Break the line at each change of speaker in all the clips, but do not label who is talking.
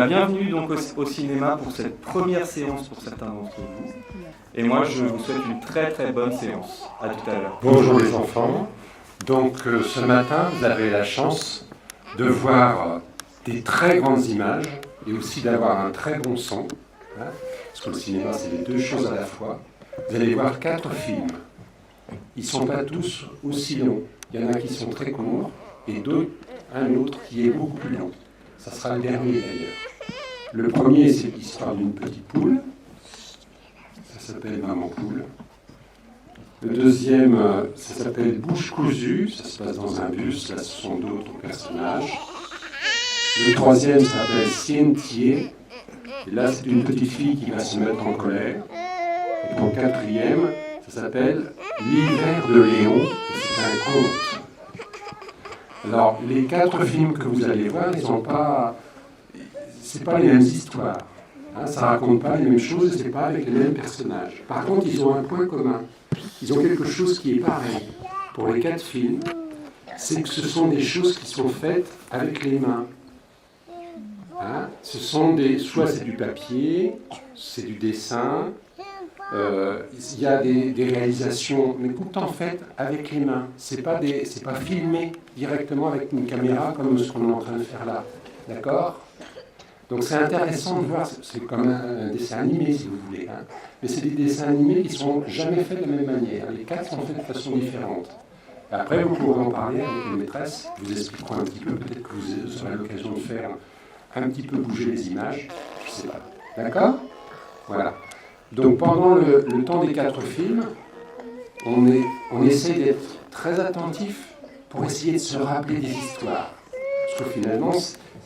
Bienvenue donc au cinéma pour cette première séance pour certains d'entre vous. Et moi, je vous souhaite une très très bonne séance. À tout à l'heure.
Bonjour les enfants. Donc ce matin, vous avez la chance de voir des très grandes images et aussi d'avoir un très bon son. Parce que le cinéma, c'est les deux choses à la fois. Vous allez voir 4 films. Ils ne sont pas tous aussi longs. Il y en a qui sont très courts et un autre qui est beaucoup plus long. Ça sera le dernier d'ailleurs. Le premier, c'est l'histoire d'une petite poule. Ça s'appelle Maman Poule. Le deuxième, ça s'appelle Bouche cousue. Ça se passe dans un bus. Là, ce sont d'autres personnages. Le troisième s'appelle Cientier. Et là, c'est une petite fille qui va se mettre en colère. Et pour le quatrième, ça s'appelle L'hiver de Léon. Et c'est un conte. Alors, les 4 films que vous allez voir, ils n'ont pas... C'est pas les mêmes histoires. Ça raconte pas les mêmes choses et c'est pas avec les mêmes personnages. Par contre, ils ont un point commun. Ils ont quelque chose qui est pareil. Pour les 4 films, c'est que ce sont des choses qui sont faites avec les mains. Ce sont soit c'est du papier, c'est du dessin, il y a des réalisations, mais tout en fait avec les mains. C'est pas filmé directement avec une caméra comme ce qu'on est en train de faire là. D'accord ? Donc c'est intéressant de voir, c'est comme un dessin animé si vous voulez, mais c'est des dessins animés qui ne sont jamais faits de la même manière. Les 4 sont faits de façon différente. Après, vous pourrez en parler avec les maîtresses, vous expliqueront un petit peu, peut-être que vous aurez l'occasion de faire un petit peu bouger les images, je ne sais pas. D'accord ? Voilà. Donc pendant le temps des 4 films, on essaie d'être très attentif pour essayer de se rappeler des histoires. Parce que finalement,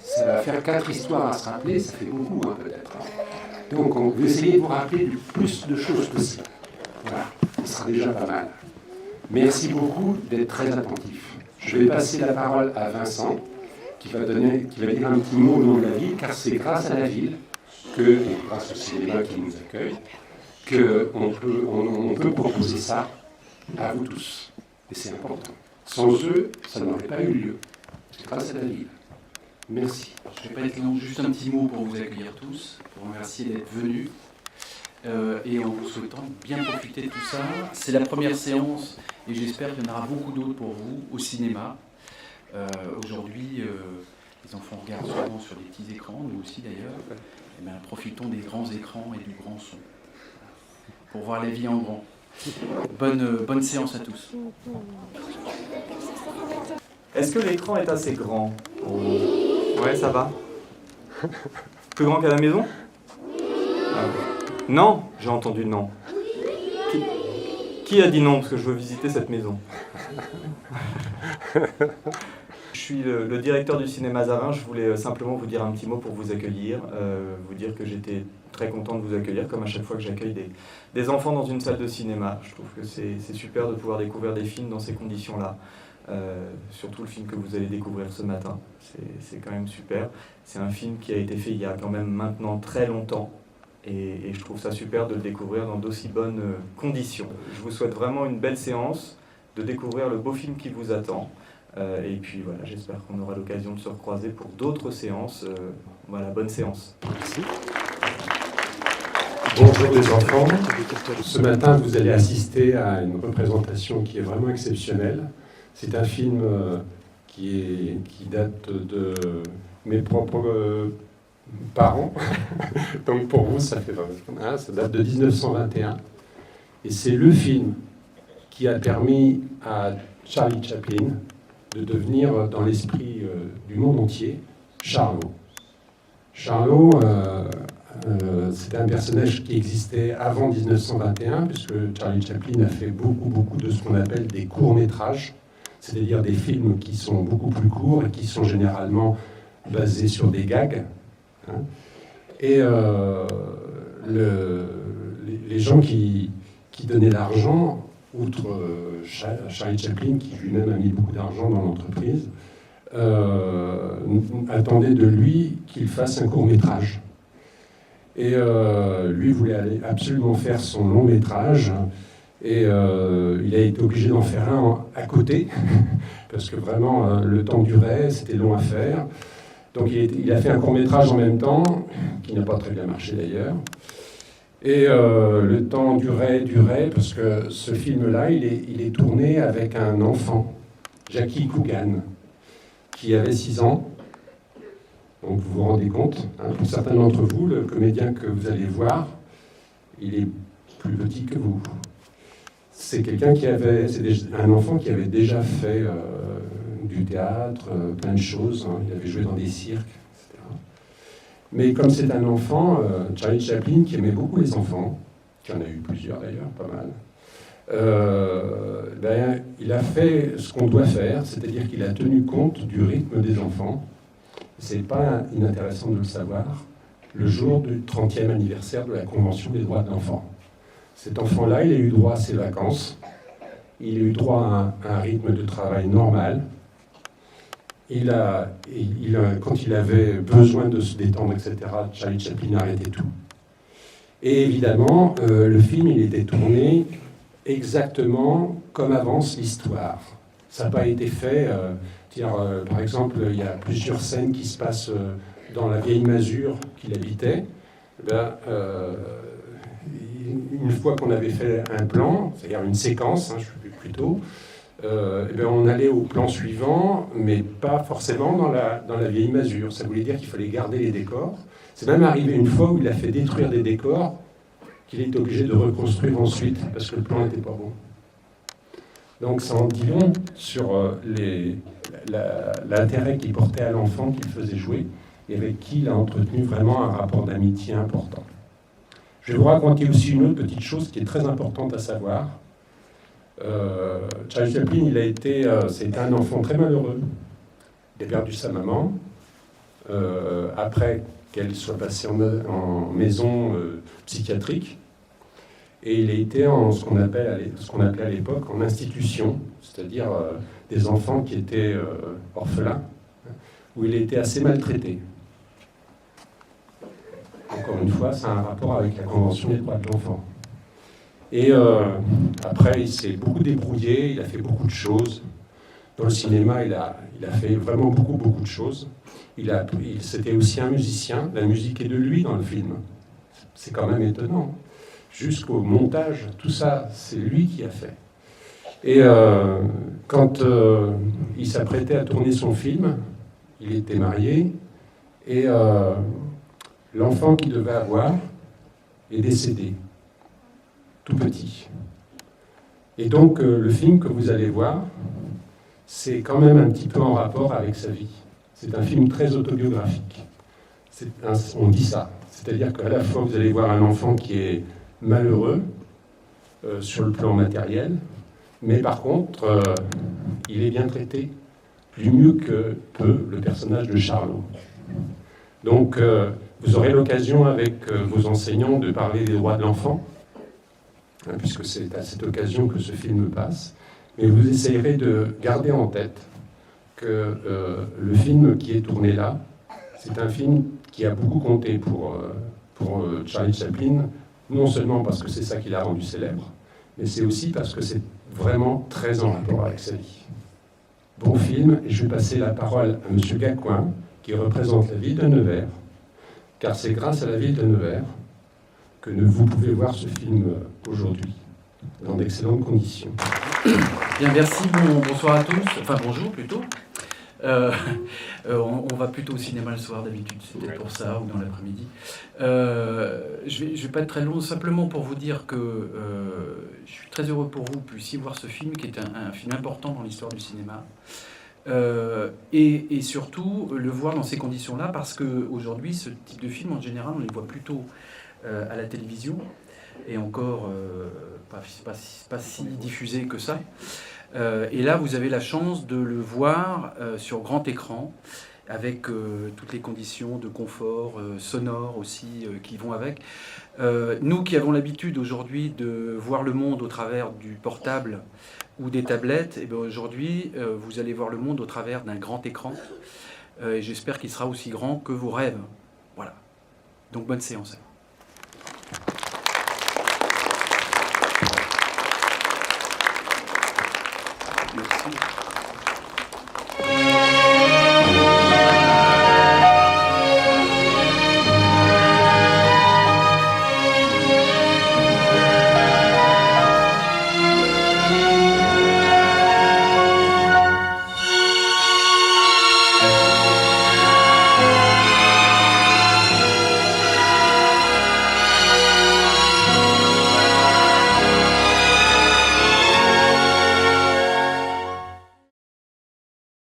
ça va faire 4 histoires à se rappeler, ça fait beaucoup peut-être. Donc on va essayer de vous rappeler le plus de choses possible. Voilà, ce sera déjà pas mal. Merci beaucoup d'être très attentifs. Je vais passer la parole à Vincent, qui va dire un petit mot au nom de la ville, car c'est grâce à la ville, et grâce au cinéma qui nous accueille, qu'on peut proposer ça à vous tous. Et c'est important. Sans eux, ça n'aurait pas eu lieu. C'est grâce à la ville. Merci.
Je ne vais pas être long, juste un petit mot pour vous accueillir tous, pour vous remercier d'être venus, et en vous souhaitant bien profiter de tout ça. C'est la première séance, et j'espère qu'il y en aura beaucoup d'autres pour vous au cinéma. Aujourd'hui, les enfants regardent souvent sur des petits écrans, nous aussi d'ailleurs. Et bien, profitons des grands écrans et du grand son, pour voir la vie en grand. Bonne séance à tous.
Est-ce que l'écran est assez grand ? Ouais, ça va. Plus grand qu'à la maison ? Non ? J'ai entendu non. Qui a dit non ? Parce que je veux visiter cette maison. Je suis le directeur du cinéma Zarin. Je voulais simplement vous dire un petit mot pour vous accueillir. Vous dire que j'étais très content de vous accueillir, comme à chaque fois que j'accueille des enfants dans une salle de cinéma. Je trouve que c'est super de pouvoir découvrir des films dans ces conditions-là. Surtout le film que vous allez découvrir ce matin, c'est quand même super. C'est un film qui a été fait il y a quand même maintenant très longtemps et je trouve ça super de le découvrir dans d'aussi bonnes conditions. Je vous souhaite vraiment une belle séance, de découvrir le beau film qui vous attend et puis voilà, j'espère qu'on aura l'occasion de se recroiser pour d'autres séances. Voilà, bonne séance.
Merci. Bonjour les enfants. Ce matin, vous allez assister à une représentation qui est vraiment exceptionnelle. C'est un film qui date de mes propres parents. Donc pour vous, ça date de 1921. Et c'est le film qui a permis à Charlie Chaplin de devenir, dans l'esprit du monde entier, Charlot. Charlot, c'était un personnage qui existait avant 1921, puisque Charlie Chaplin a fait beaucoup de ce qu'on appelle des courts-métrages, c'est-à-dire des films qui sont beaucoup plus courts et qui sont généralement basés sur des gags. Et gens qui donnaient l'argent, outre Charlie Chaplin, qui lui-même a mis beaucoup d'argent dans l'entreprise, attendaient de lui qu'il fasse un court-métrage. Et lui voulait absolument faire son long-métrage, et il a été obligé d'en faire un à côté, parce que vraiment le temps durait, c'était long à faire. Donc il a fait un court-métrage en même temps, qui n'a pas très bien marché d'ailleurs. Et le temps durait, parce que ce film-là, il est tourné avec un enfant, Jackie Coogan, qui avait 6 ans. Donc vous vous rendez compte, hein, pour certains d'entre vous, le comédien que vous allez voir, il est plus petit que vous. C'est un enfant qui avait déjà fait du théâtre, plein de choses. Hein. Il avait joué dans des cirques, etc. Mais comme c'est un enfant, Charlie Chaplin, qui aimait beaucoup les enfants, qui en a eu plusieurs d'ailleurs, pas mal, il a fait ce qu'on doit faire, c'est-à-dire qu'il a tenu compte du rythme des enfants. C'est pas inintéressant de le savoir, le jour du 30e anniversaire de la Convention des droits de l'enfant. Cet enfant-là, il a eu droit à ses vacances, il a eu droit à un rythme de travail normal. Quand il avait besoin de se détendre, etc., Charlie Chaplin arrêtait tout. Et évidemment, le film, il était tourné exactement comme avance l'histoire. Ça n'a pas été fait... par exemple, il y a plusieurs scènes qui se passent dans la vieille masure qu'il habitait. Une fois qu'on avait fait un plan, c'est-à-dire une séquence, plutôt, on allait au plan suivant, mais pas forcément dans la vieille masure. Ça voulait dire qu'il fallait garder les décors. C'est même arrivé une fois où il a fait détruire des décors qu'il est obligé de reconstruire ensuite, parce que le plan n'était pas bon. Donc ça en dit long sur l'intérêt qu'il portait à l'enfant qu'il faisait jouer et avec qui il a entretenu vraiment un rapport d'amitié important. Je vais vous raconter aussi une autre petite chose qui est très importante à savoir. Charlie Chaplin, c'était un enfant très malheureux. Il a perdu sa maman après qu'elle soit passée en maison psychiatrique. Et il a été en ce qu'on appelait à l'époque en institution, c'est-à-dire des enfants qui étaient orphelins, où il a été assez maltraité. Encore une fois, ça a un rapport avec la Convention des droits de l'enfant. Et après, il s'est beaucoup débrouillé, il a fait beaucoup de choses. Dans le cinéma, il a fait vraiment beaucoup de choses. C'était aussi un musicien, la musique est de lui dans le film. C'est quand même étonnant. Jusqu'au montage, tout ça, c'est lui qui a fait. Et quand il s'apprêtait à tourner son film, il était marié, et l'enfant qu'il devait avoir est décédé, tout petit. Et donc, le film que vous allez voir, c'est quand même un petit peu en rapport avec sa vie. C'est un film très autobiographique. On dit ça. C'est-à-dire qu'à la fois, vous allez voir un enfant qui est malheureux sur le plan matériel, mais par contre, il est bien traité, plus mieux que peut le personnage de Charlot. Donc, vous aurez l'occasion avec vos enseignants de parler des droits de l'enfant, hein, puisque c'est à cette occasion que ce film passe, mais vous essayerez de garder en tête que le film qui est tourné là, c'est un film qui a beaucoup compté pour Charlie Chaplin, non seulement parce que c'est ça qui l'a rendu célèbre, mais c'est aussi parce que c'est vraiment très en rapport avec sa vie. Bon film, et je vais passer la parole à M. Gacouin, qui représente la ville de Nevers, car c'est grâce à la ville de Nevers que vous pouvez voir ce film aujourd'hui, dans d'excellentes conditions.
Bien, merci, bonsoir à tous, enfin bonjour plutôt. On va plutôt au cinéma le soir d'habitude, c'est peut-être pour ça, ou dans l'après-midi. Je vais pas être très long, simplement pour vous dire que je suis très heureux pour vous puissiez voir ce film, qui est un film important dans l'histoire du cinéma. Et surtout le voir dans ces conditions-là, parce qu'aujourd'hui, ce type de film, en général, on les voit plutôt à la télévision, et encore pas si diffusé que ça. Et là, vous avez la chance de le voir sur grand écran, avec toutes les conditions de confort sonore aussi qui vont avec. Nous qui avons l'habitude aujourd'hui de voir le monde au travers du portable ou des tablettes, et bien aujourd'hui, vous allez voir le monde au travers d'un grand écran. Et j'espère qu'il sera aussi grand que vos rêves. Voilà. Donc bonne séance. Merci.